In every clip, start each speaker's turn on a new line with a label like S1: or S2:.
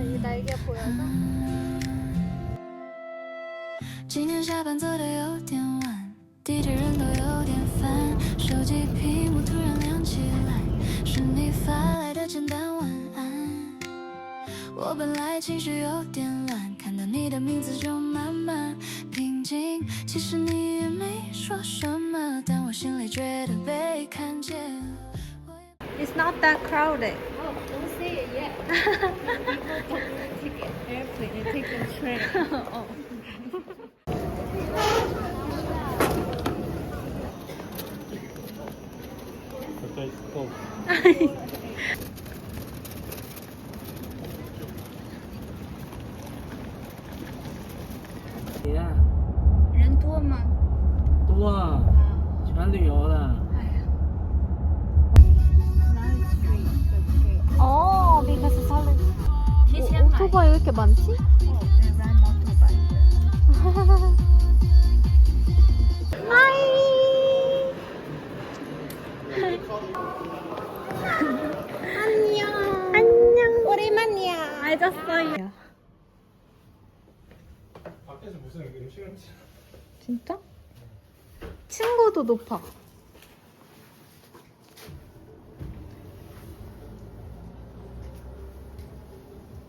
S1: 이 날개 보여서?
S2: 今天下班走得有点晚，地铁人都有点烦，手机屏幕突然亮起来，是你发来的简单晚安。我本来情绪有点乱，看到你的名字就慢慢平静。其实你也没说什么，但我心里觉得被看见。
S1: It's not that crowded.
S3: Oh, don't say it yet. People don't take an airplane, they take the train.
S1: 어.
S4: Yeah.
S1: 人多吗？
S4: 多啊，全旅游的。
S3: Now it's free, but okay.
S1: 어, because it's only.
S3: 提前买。
S1: 오토바이 왜 이렇게 많지?
S3: Oh, they ride motorbike.
S1: 안녕. 오랜만이야. 알았어요.
S5: 밖에서 무슨 음식을
S1: 진짜? 층고도 높아.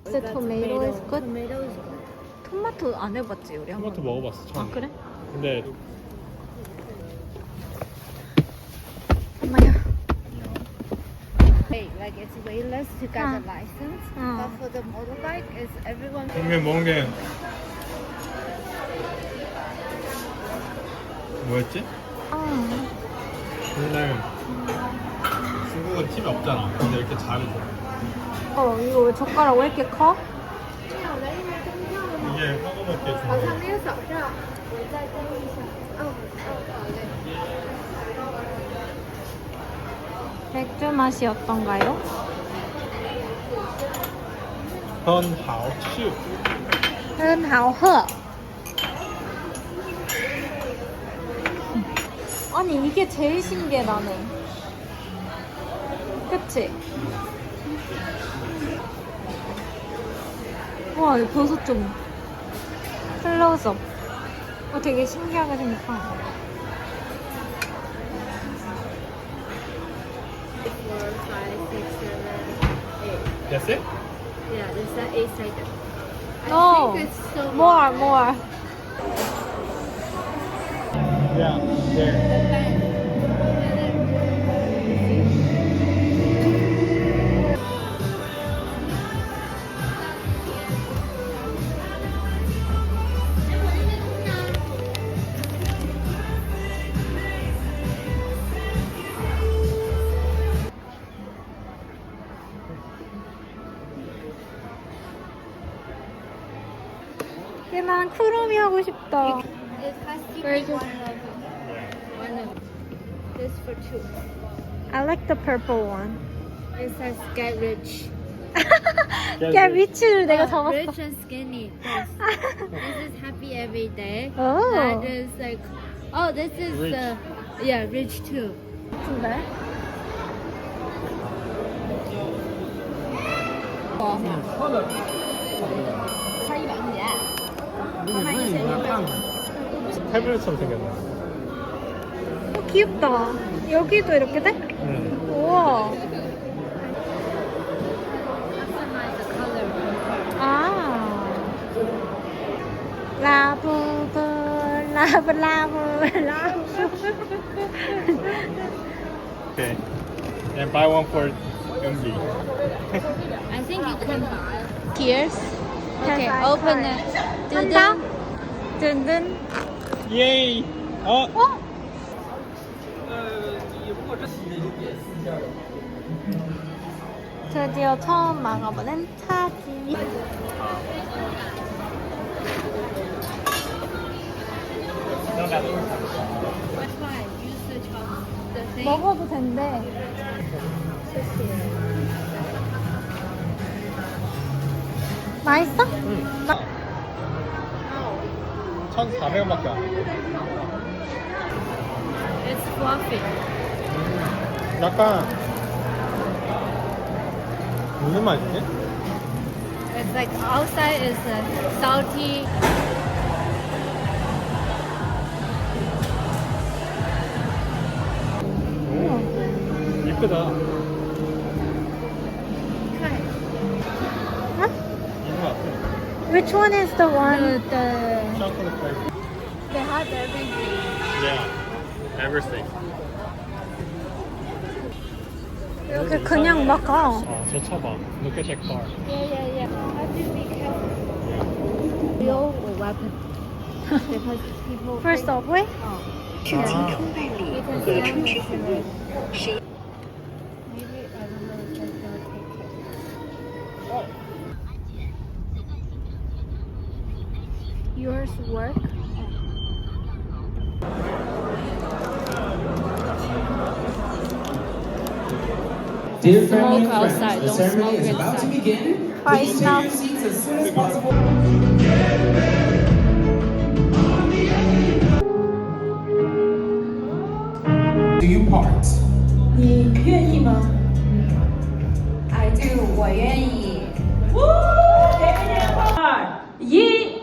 S1: The tomato is good.
S3: Tomato is good.
S1: 토마토 안 해봤지 우리 한
S5: 토마토
S1: 번.
S5: 먹어봤어 처음.
S1: 아 그래?
S5: 근데
S1: 엄마야.
S3: Hey, like it's way less to get a license, but for the motorbike, is everyone.
S5: 분명 먹은 게 뭐였지?
S1: 아.
S5: 근데 중국은 팁이 없잖아. 근데 이렇게 잘해줘.
S1: 이거 왜 젓가락 왜 이렇게 커?
S5: 이게 먹어볼 때
S3: 好像
S5: 중요해.
S3: 没有扫照，我再登一下。哦，好嘞。
S1: 맥주 맛이 어떤가요?
S5: 很好吃.
S1: 很好喝. 아니 이게 제일 신기해 나는. 그치? 와, 이 버섯 좀 클로즈업. 되게 신기하게 생겼다.
S3: 4, 5, 6, 7, 8.
S5: That's it?
S3: Yeah, there's that 8 sided.
S1: No,
S3: I think it's so
S1: more.
S5: Yeah. There.
S1: 얘난 크롬이 하고 싶다.
S3: It has to
S1: Where's
S3: be
S1: your-
S3: one level. One level. This for 2.
S1: I like the purple one.
S3: It says get rich.
S1: 야, 위치를 내가 잡았어.
S3: Rich and skinny. This is happy every day.
S1: Oh.
S3: That is like, oh, this is
S5: Rich.
S3: Yeah, rich too.
S1: 같은데?
S5: 태블릿처럼 생겼네.
S1: 귀엽다. 여기도 이렇게 돼?
S5: 응.
S1: 우와.
S3: Customize the color.
S1: 아. 라부부, 라부.
S5: Okay. And buy one for Yoongi.
S3: I think you can buy.
S1: Gears.
S3: Okay, open it.
S1: 한다. 든든.
S5: Yay! 어?
S1: 드디어 처음 먹어보는 차지.
S3: That's why use the chop. The thing.
S1: 먹어도 된대. 맛있어?
S5: 1,400원밖에 안 돼.
S3: It's fluffy.
S5: 약간 무슨 맛이지?
S3: It's like outside is salty.
S5: 예쁘다.
S3: Try it.
S5: 이거 같아.
S1: Which one is the one?
S5: Chocolate flavor.
S3: They have everything.
S5: Yeah. Everything.
S1: 이렇게 그냥 막 가.
S5: 저 차봐. Look at that car.
S3: Yeah. Have to be careful. Real or weapon? Because people.
S1: First subway?
S5: 아,
S3: Because young listeners. Maybe I don't know if that's gonna take it. Yours work?
S6: Dear family and
S3: Smoke
S6: friends,
S3: outside,
S6: the
S3: don't
S6: ceremony
S3: smoke
S6: is about to
S3: inside.
S6: begin.
S1: Bye,
S6: Please take
S1: now.
S6: your seats as soon as possible. Do you part?
S7: 你愿意吗？I do，我愿意。2、1。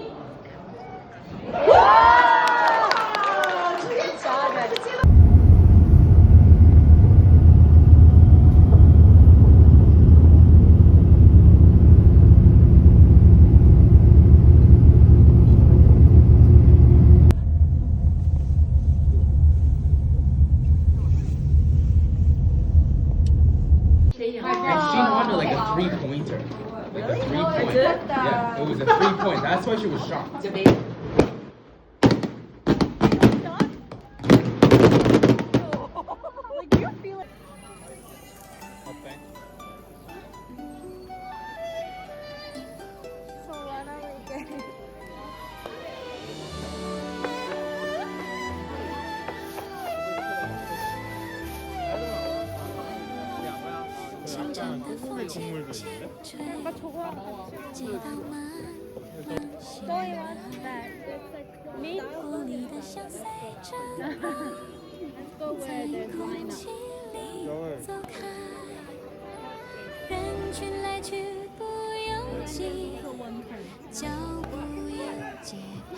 S6: She wanted like a 3-pointer. Like a 3-point. Yeah, it was a 3-point. That's why she was shocked.
S5: 어때? 약간 호수 동물도 있는데?
S2: 记得吗？雾里的香随着在空气里走开，人群来去不拥挤，脚步也节拍。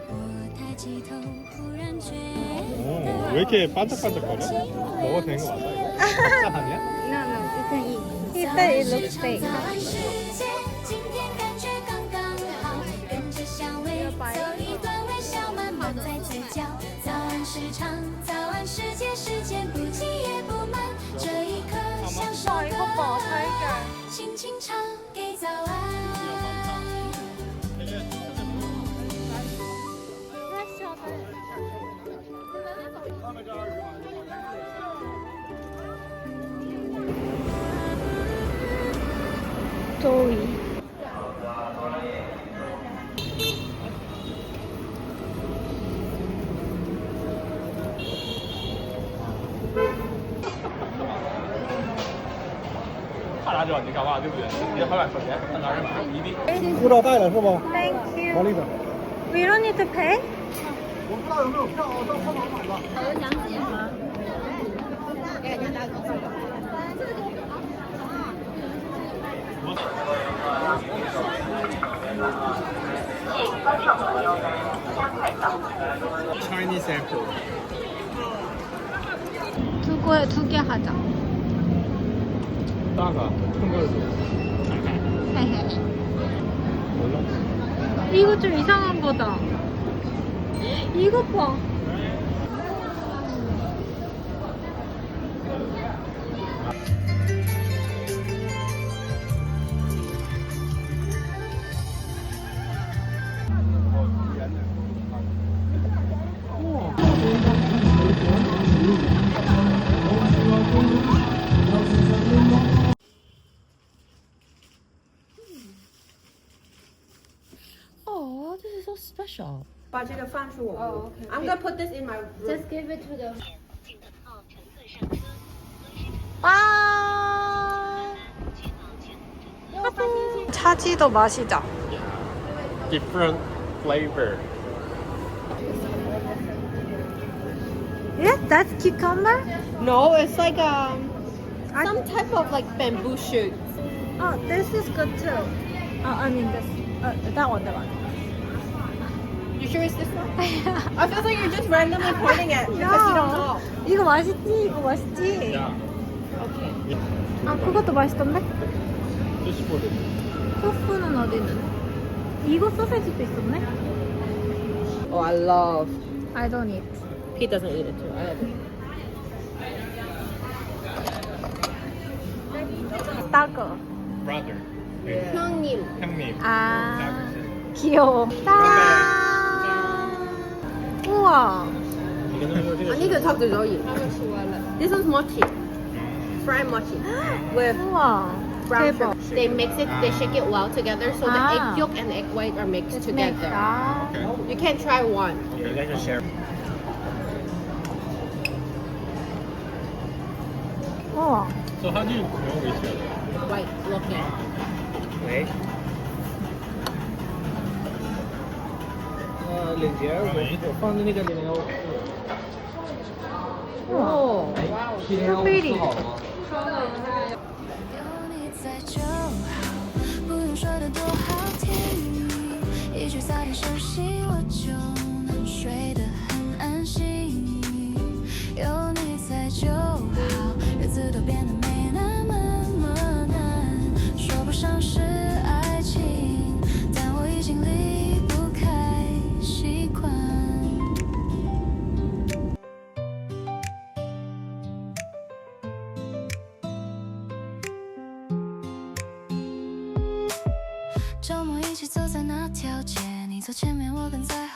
S2: 我抬起头，忽然觉得
S5: 왜 이렇게 반짝반짝거려? 먹어도 되는 거 맞아 이거? 진짜 아니야?
S1: He said it looks fake.
S2: 早安世界，今天感觉刚刚好，跟着香味走一段微笑慢慢在嘴角。早安市场，早安世界，时间不急也不慢，这一刻享受的，轻轻唱给早安。
S1: 조이. Thank you. We don't need to pay?
S5: Chinese apple.
S1: 두 개 하자.
S5: 따가 큰 걸로. 몰라?
S1: 이거 좀 이상한 거다. 이것 봐.
S7: Oh, this is so special.
S8: 把这个放出我。I'm gonna put this in my room.
S3: Just give it to the.
S1: 와. 차지도 마시자.
S5: Different flavor.
S3: That's cucumber?
S8: No, it's like some type of like bamboo shoot.
S3: Oh, this is good too. I mean this. That one.
S8: You sure it's this one? I feel like you're just randomly pointing at because you don't know.
S3: 이거 맛있지? 이거 맛있지?
S5: Yeah.
S8: Okay.
S3: 아, 그것도 맛있던데?
S5: Just for the.
S3: 소스는 어디 있는데? 이거 소세지도 있었네?
S8: Oh, I love.
S3: I don't eat.
S8: He doesn't eat it too. I love it.
S3: 따거.
S5: Brother.
S8: 형님.
S5: 형님.
S3: 아, 귀여워. 짠! 우와.
S8: I need to talk to Zoe. This one's mochi. Fried mochi. With
S3: 우와.
S8: brown
S3: 대박.
S8: sugar. They mix it, they shake it well together so the
S3: Ah.
S8: egg yolk and egg white are mixed together.
S3: 아,
S5: Okay.
S8: You can try one.
S5: Okay, you guys just share.
S3: 우와.
S5: So how do you know each other?
S8: White looking.
S4: Đấy. Lên chéo,放在那个里面哦。
S8: Oh, wow.
S3: 스트로베리.
S2: 有你在就好，不用说的多好听，一句撒点休息，我就能睡得很安心。有你在就好，日子都变得没那么难，说不上是爱情，但我已经离不开习惯。周末一起走在那条街，你走前面，我跟在后。